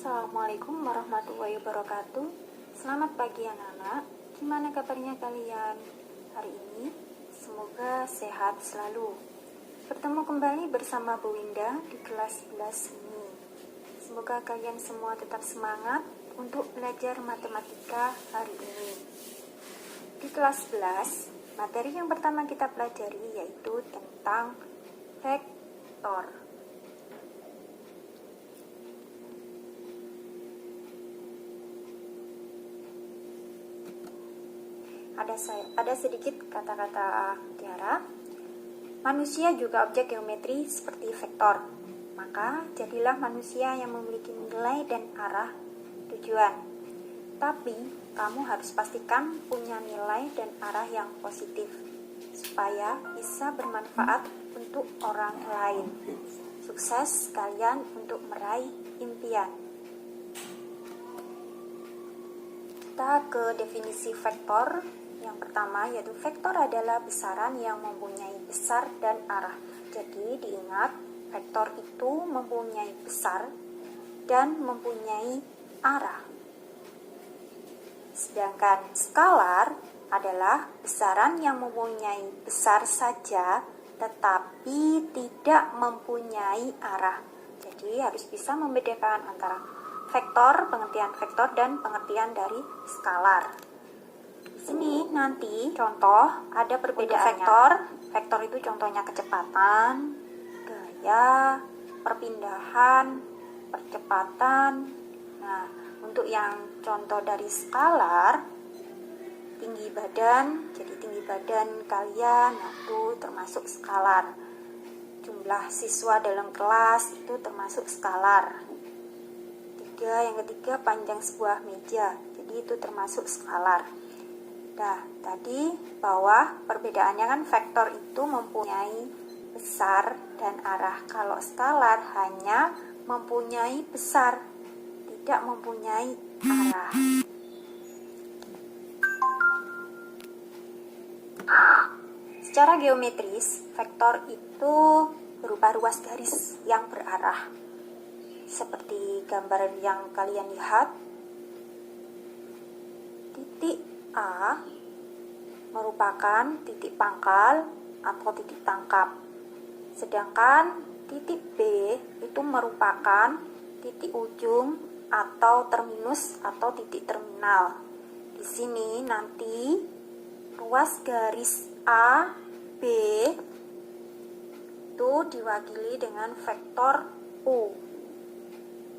Assalamualaikum warahmatullahi wabarakatuh. Selamat pagi anak-anak. Gimana kabarnya kalian hari ini? Semoga sehat selalu. Bertemu kembali bersama Bu Winda di kelas 11 ini. Semoga kalian semua tetap semangat untuk belajar matematika hari ini. Di kelas 11, materi yang pertama kita pelajari yaitu tentang vektor. Ada sedikit kata-kata mutiara. Manusia juga objek geometri seperti vektor. Maka jadilah manusia yang memiliki nilai dan arah tujuan. Tapi kamu harus pastikan punya nilai dan arah yang positif supaya bisa bermanfaat untuk orang lain. Sukses kalian untuk meraih impian. Kita ke definisi vektor. Yang pertama yaitu vektor adalah besaran yang mempunyai besar dan arah. Jadi diingat, vektor itu mempunyai besar dan mempunyai arah. Sedangkan skalar adalah besaran yang mempunyai besar saja tetapi tidak mempunyai arah. Jadi harus bisa membedakan antara vektor, pengertian vektor dan pengertian dari skalar. Di sini nanti contoh ada perbedaannya. Vektor itu contohnya kecepatan, gaya, perpindahan, percepatan. Nah, untuk yang contoh dari skalar, tinggi badan, jadi tinggi badan kalian itu termasuk skalar. Jumlah siswa dalam kelas itu termasuk skalar. Yang ketiga panjang sebuah meja, jadi itu termasuk skalar. Nah, tadi bawah perbedaannya kan vektor itu mempunyai besar dan arah. Kalau skalar hanya mempunyai besar, tidak mempunyai arah. Secara geometris, vektor itu berupa ruas garis yang berarah. Seperti gambar yang kalian lihat, titik A merupakan titik pangkal atau titik tangkap. Sedangkan titik B itu merupakan titik ujung atau terminus atau titik terminal. Di sini nanti ruas garis A, B itu diwakili dengan vektor U.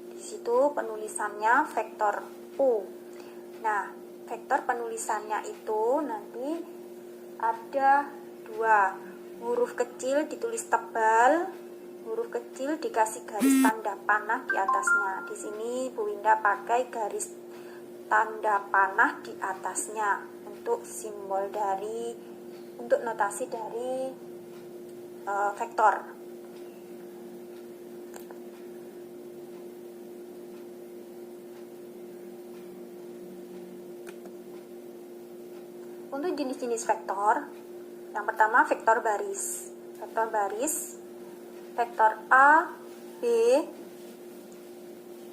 Di situ penulisannya vektor U. Nah, vektor penulisannya itu nanti ada dua, huruf kecil ditulis tebal, huruf kecil dikasih garis tanda panah di atasnya. Di sini Bu Winda pakai garis tanda panah di atasnya untuk simbol untuk notasi dari vektor. Untuk jenis-jenis vektor, yang pertama vektor baris. Vektor baris, vektor A, B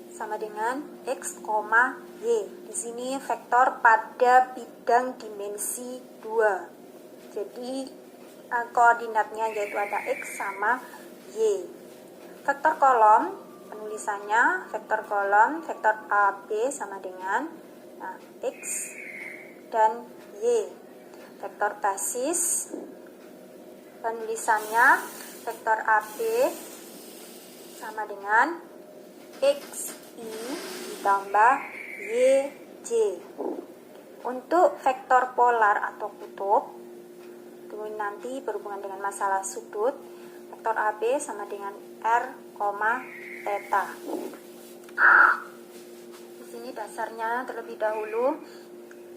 sama dengan X, Y. Di sini vektor pada bidang dimensi 2. Jadi koordinatnya yaitu ada X sama Y. Vektor kolom, penulisannya vektor kolom, vektor AB sama dengan X dan Y. Vektor basis, penulisannya vektor AB sama dengan XI ditambah YJ. Untuk vektor polar atau kutub, itu nanti berhubungan dengan masalah sudut, vektor AB sama dengan R, theta. Di sini dasarnya terlebih dahulu.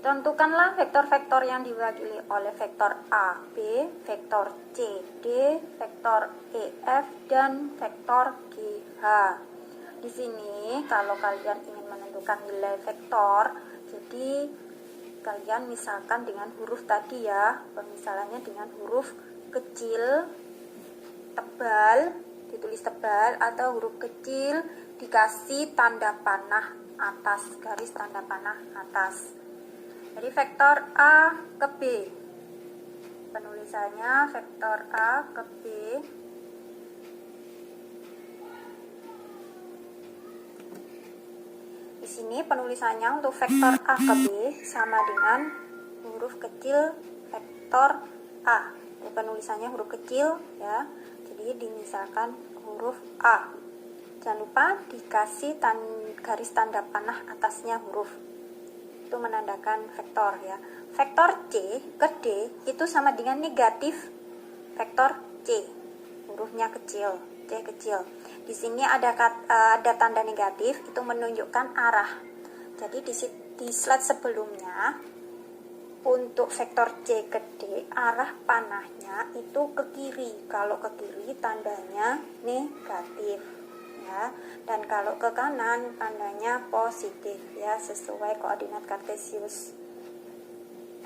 Tentukanlah vektor-vektor yang diwakili oleh vektor A, B, vektor C, D, vektor E, F, dan vektor G, H. Di sini kalau kalian ingin menentukan nilai vektor, jadi kalian misalkan dengan huruf tadi ya, pemisalannya dengan huruf kecil, tebal, ditulis tebal, atau huruf kecil dikasih tanda panah atas, garis tanda panah atas. Jadi vektor A ke B, penulisannya vektor A ke B di sini. Penulisannya untuk vektor A ke B sama dengan huruf kecil vektor A. Jadi penulisannya huruf kecil ya, jadi dimisalkan huruf A. Jangan lupa dikasih garis tanda panah atasnya huruf, itu menandakan vektor ya. Vektor C ke D itu sama dengan negatif vektor C, hurufnya kecil, C kecil. Di sini ada tanda negatif, itu menunjukkan arah. Jadi di slide sebelumnya untuk vektor C ke D, arah panahnya itu ke kiri. Kalau ke kiri tandanya negatif ya, dan kalau ke kanan tandanya positif ya, sesuai koordinat kartesius.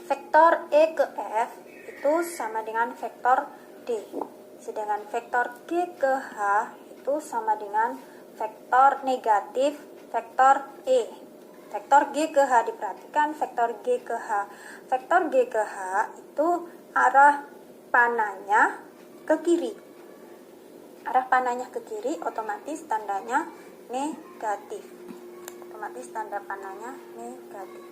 Vektor E ke F itu sama dengan vektor D, sedangkan vektor G ke H itu sama dengan vektor negatif vektor E. Vektor G ke H, diperhatikan vektor G ke H. Vektor G ke H itu arah panahnya ke kiri. Arah panahnya ke kiri, otomatis tandanya negatif. Otomatis tanda panahnya negatif.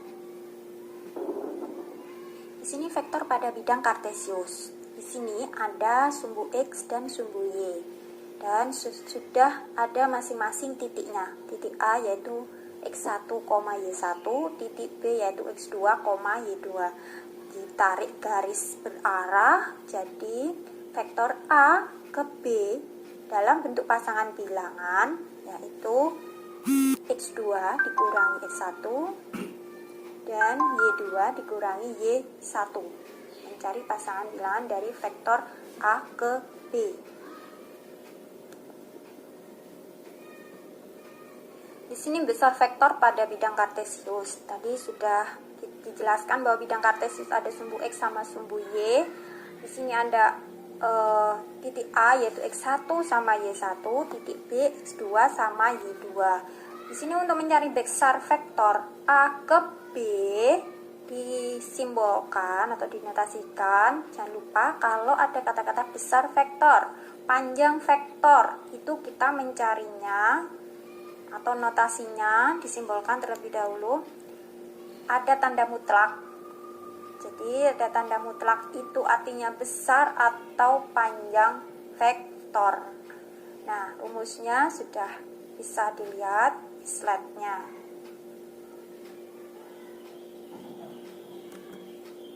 Di sini vektor pada bidang kartesius. Di sini ada sumbu X dan sumbu Y. Dan sudah ada masing-masing titiknya. Titik A yaitu X1, Y1, titik B yaitu X2, Y2. Ditarik garis berarah, jadi vektor A ke B dalam bentuk pasangan bilangan, yaitu X2 dikurangi X1 dan Y2 dikurangi Y1. Mencari pasangan bilangan dari vektor A ke B. Di sini besar vektor pada bidang kartesius. Tadi sudah dijelaskan bahwa bidang kartesius ada sumbu X sama sumbu Y. Di sini ada titik A yaitu X1 sama Y1, titik B X2 sama Y2. Di sini untuk mencari besar vektor A ke B disimbolkan atau dinotasikan. Jangan lupa kalau ada kata-kata besar vektor, panjang vektor, itu kita mencarinya atau notasinya disimbolkan terlebih dahulu ada tanda mutlak. Jadi ada tanda mutlak itu artinya besar atau panjang vektor. Nah, rumusnya sudah bisa dilihat di slide-nya.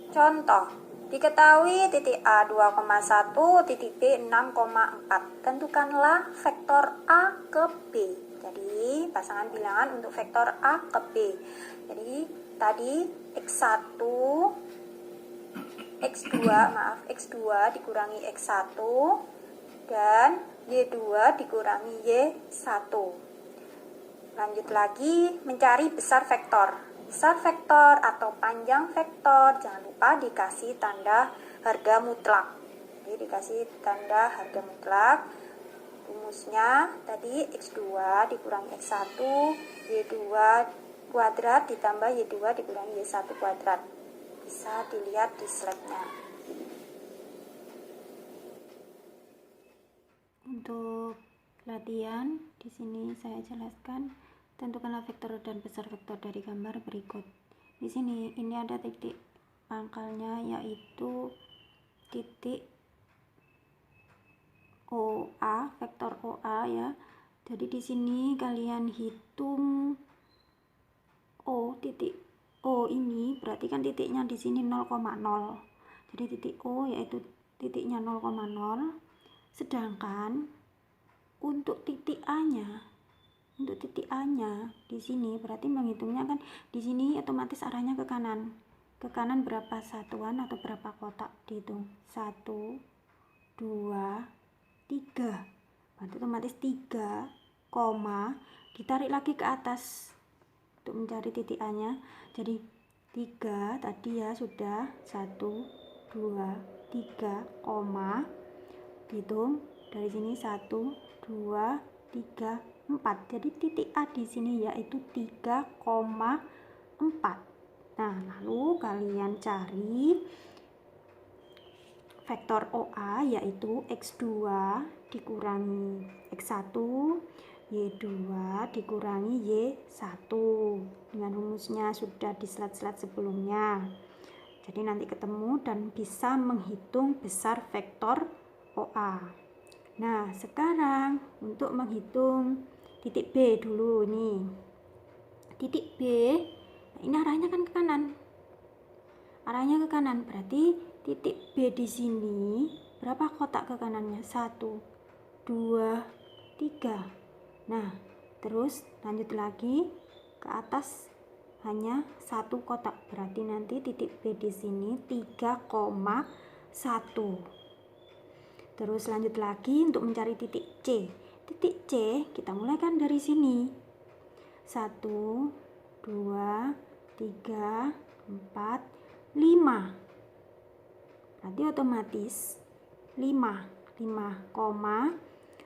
Contoh, diketahui titik A 2,1, titik B 6,4. Tentukanlah vektor A ke B. Jadi, pasangan bilangan untuk vektor A ke B. Jadi, tadi X1 X2 dikurangi X1 dan Y2 dikurangi Y1. Lanjut lagi mencari besar vektor. Besar vektor atau panjang vektor, jangan lupa dikasih tanda harga mutlak. Jadi dikasih tanda harga mutlak. Rumusnya tadi X2 dikurangi X1, Y2 kuadrat ditambah Y2 dikurangi Y1 kuadrat. Bisa dilihat di slide-nya. Untuk latihan di sini saya jelaskan, tentukanlah vektor dan besar vektor dari gambar berikut. Di sini ini ada titik pangkalnya yaitu titik OA, vektor OA ya. Jadi di sini kalian hitung titik O ini berarti kan titiknya di sini 0,0. Jadi titik O yaitu titiknya 0,0. Sedangkan untuk titik A-nya di sini berarti menghitungnya kan di sini otomatis arahnya ke kanan. Ke kanan berapa satuan atau berapa kotak dihitung? 1 2 3. Berarti otomatis 3, ditarik lagi ke atas untuk mencari titik A-nya. Jadi 3 tadi ya sudah 1 2 3, hitung dari sini 1 2 3 4. Jadi titik A di sini yaitu 3,4. Nah, lalu kalian cari vektor OA yaitu X2 dikurangi X1, Y2 dikurangi Y1. Dengan rumusnya sudah di slide-slide sebelumnya. Jadi nanti ketemu dan bisa menghitung besar vektor OA. Nah, sekarang untuk menghitung titik B dulu nih. Titik B, nah ini arahnya kan ke kanan. Arahnya ke kanan, berarti titik B di sini berapa kotak ke kanannya? 1, 2, 3. Nah, terus lanjut lagi ke atas hanya 1 kotak. Berarti nanti titik B di sini 3,1. Terus lanjut lagi untuk mencari titik C. Titik C kita mulai kan dari sini. 1, 2, 3, 4, 5. Berarti otomatis 5, koma.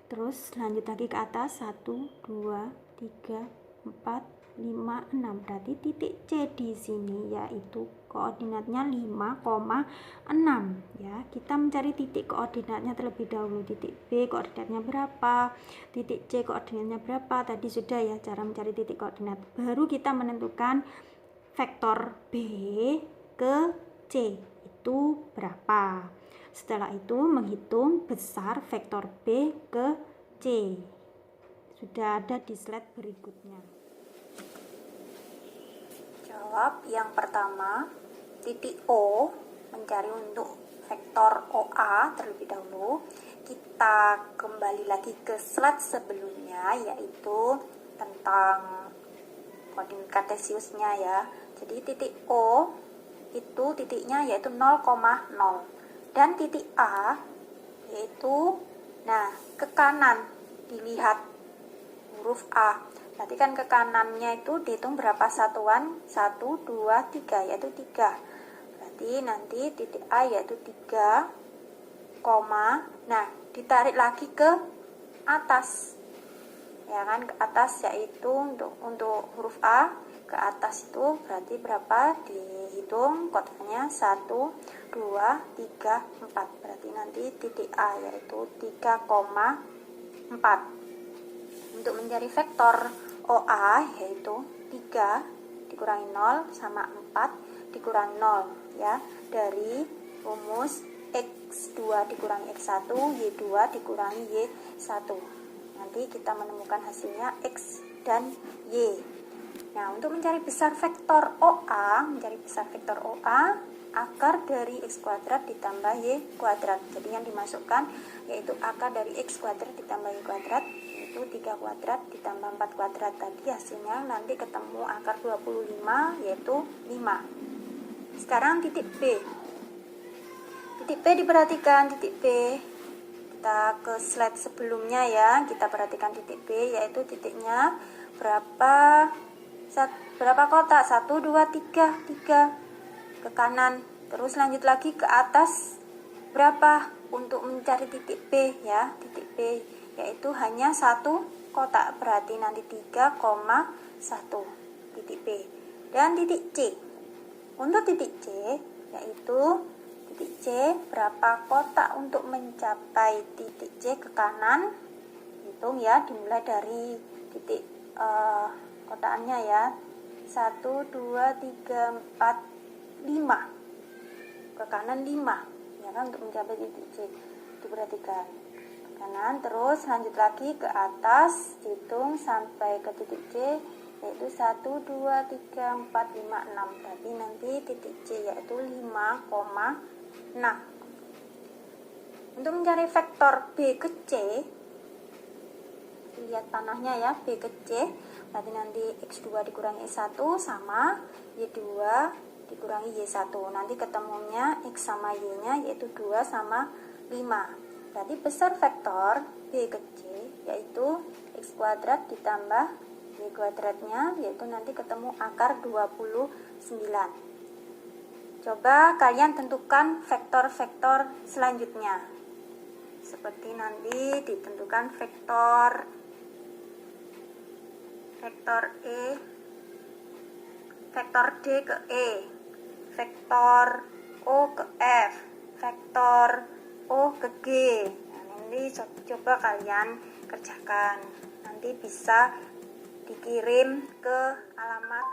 Terus lanjut lagi ke atas 1, 2, 3, 4, 5, 6. Berarti titik C di sini yaitu koordinatnya 5,6 ya. Kita mencari titik koordinatnya terlebih dahulu. Titik B koordinatnya berapa? Titik C koordinatnya berapa? Tadi sudah ya cara mencari titik koordinat. Baru kita menentukan vektor B ke C itu berapa. Setelah itu menghitung besar vektor B ke C. Sudah ada di slide berikutnya. Jawab yang pertama, titik O, mencari untuk vektor OA terlebih dahulu. Kita kembali lagi ke slide sebelumnya, yaitu tentang koordinat kartesiusnya ya. Jadi titik O itu titiknya yaitu 0,0. Dan titik A yaitu, nah ke kanan dilihat huruf A. Berarti kan ke kanannya itu dihitung berapa satuan? 1, 2, 3, yaitu 3. Berarti nanti titik A yaitu 3, nah ditarik lagi ke atas. Ya kan, ke atas yaitu untuk huruf A ke atas itu berarti berapa? Dihitung kotaknya 1, 2, 3, 4. Berarti nanti titik A yaitu 3,4. Untuk mencari vektor OA yaitu 3 dikurangi 0 sama 4 dikurangi 0 ya. Dari rumus X2 dikurangi X1, Y2 dikurangi Y1. Nanti kita menemukan hasilnya X dan Y. Nah, untuk mencari besar vektor OA, akar dari X kuadrat ditambah Y kuadrat. Jadi yang dimasukkan yaitu akar dari X kuadrat ditambah Y kuadrat, itu 3 kuadrat ditambah 4 kuadrat. Tadi hasilnya nanti ketemu akar 25 yaitu 5. Sekarang titik B. Titik B diperhatikan, titik B. Kita ke slide sebelumnya ya, kita perhatikan titik B yaitu titiknya berapa kotak? 1, 2, 3 ke kanan. Terus lanjut lagi ke atas berapa untuk mencari titik B ya. Titik B yaitu hanya 1 kotak, berarti nanti 3,1 titik B. Dan titik C. Untuk titik C yaitu titik C berapa kotak untuk mencapai titik C ke kanan. Hitung ya, dimulai dari titik kotaannya ya. 1, 2, 3, 4, 5 ke kanan 5 ya kan, untuk mencapai titik C. Diperhatikan ke kanan, terus lanjut lagi ke atas, hitung sampai ke titik C yaitu 1, 2, 3, 4, 5, 6. Berarti nanti titik C yaitu 5,6. Untuk mencari vektor B ke C, lihat panahnya ya, B ke C, berarti nanti X2 dikurangi Y1 sama Y2 dikurangi Y1. Nanti ketemunya X sama Y-nya yaitu 2 sama 5. Berarti besar vektor B ke C yaitu X kuadrat ditambah Y kuadratnya, yaitu nanti ketemu akar 29. Coba kalian tentukan vektor-vektor selanjutnya. Seperti nanti ditentukan vektor vektor E, vektor D ke E, vektor O ke F, vektor O ke G. Nah, ini coba kalian kerjakan. Nanti bisa dikirim ke alamat.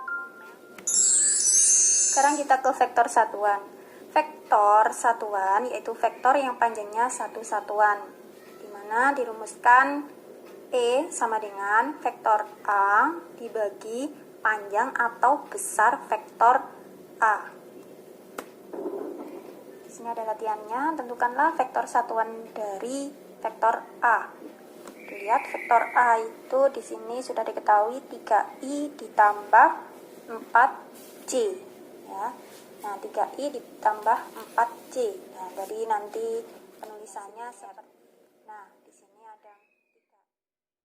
Sekarang kita ke vektor satuan. Vektor satuan yaitu vektor yang panjangnya satu satuan, dimana dirumuskan E sama dengan vektor A dibagi panjang atau besar vektor A. Di sini ada latihannya. Tentukanlah vektor satuan dari vektor A. Lihat vektor A itu di sini sudah diketahui 3i ditambah 4c ya. Nah, 3i ditambah 4c. Nah, jadi nanti penulisannya seperti